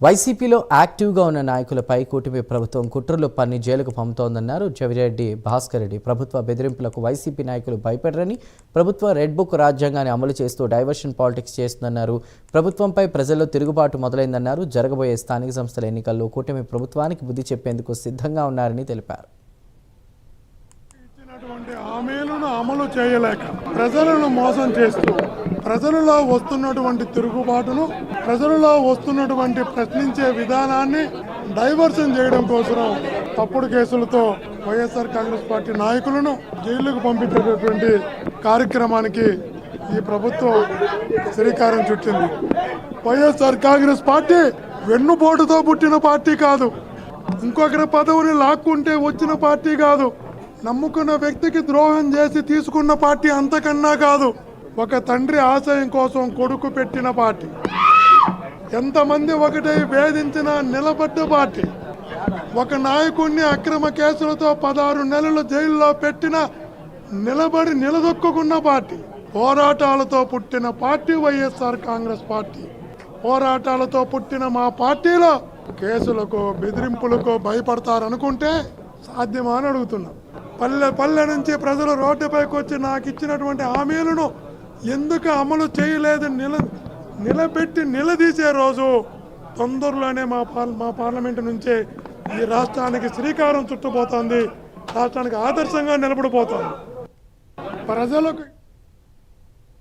వైసీపీలో యాక్టివ్గా ఉన్న నాయకులపై కూటమి ప్రభుత్వం కుట్రలు పన్ని జైలుకు పంపుతోందన్నారు జవిరెడ్డి భాస్కర్ రెడ్డి. ప్రభుత్వ బెదిరింపులకు వైసీపీ నాయకులు భయపడరని, ప్రభుత్వ రెడ్ బుక్ రాజ్యాంగాన్ని అమలు చేస్తూ డైవర్షన్ పాలిటిక్స్ చేస్తుందన్నారు. ప్రభుత్వంపై ప్రజల్లో తిరుగుబాటు మొదలైందన్నారు. జరగబోయే స్థానిక సంస్థల ఎన్నికల్లో కూటమి ప్రభుత్వానికి బుద్ధి చెప్పేందుకు సిద్ధంగా ఉన్నారని తెలిపారు. హామీలను అమలు చేయలేక ప్రజలను మోసం చేస్తూ ప్రజలలో వస్తున్నటువంటి తిరుగుబాటును, ప్రజలలో వస్తున్నటువంటి ప్రశ్నించే విధానాన్ని డైవర్షన్ చేయడం కోసం తప్పుడు కేసులతో వైఎస్ఆర్ కాంగ్రెస్ పార్టీ నాయకులను జైలుకు పంపించేటటువంటి కార్యక్రమానికి ఈ ప్రభుత్వం శ్రీకారం చుట్టింది. వైఎస్ఆర్ కాంగ్రెస్ పార్టీ వెన్నుపోటుతో పుట్టిన పార్టీ కాదు, ఇంకొకరి పదవిని లాక్కుంటే వచ్చిన పార్టీ కాదు, నమ్ముకున్న వ్యక్తికి ద్రోహం చేసి తీసుకున్న పార్టీ అంతకన్నా కాదు. ఒక తండ్రి ఆశయం కోసం కొడుకు పెట్టిన పార్టీ, ఎంతమంది ఒకటై వేధించినా నిలబడ్డ పార్టీ, ఒక నాయకుడిని అక్రమ కేసులతో 16 నెలలు జైల్లో పెట్టిన నిలబడి నిలదొక్కున్న పార్టీ, పోరాటాలతో పుట్టిన పార్టీ వైఎస్ఆర్ కాంగ్రెస్ పార్టీ. పోరాటాలతో పుట్టిన మా పార్టీలో కేసులకు బెదిరింపులకు భయపడతారనుకుంటే సాధ్యమా అని అడుగుతున్నాం. పల్లె పల్లె నుంచి ప్రజలు రోడ్డుపైకి వచ్చి నాకు ఇచ్చినటువంటి హామీలను ఎందుకు అమలు చేయలేదు నిలబెట్టి నిలదీసే రోజు తొందరలోనే మా పార్లమెంటు నుంచే ఈ రాష్ట్రానికి శ్రీకారం చుట్టబోతోంది. రాష్ట్రానికి ఆదర్శంగా నిలబడిపోతోంది. ప్రజలకు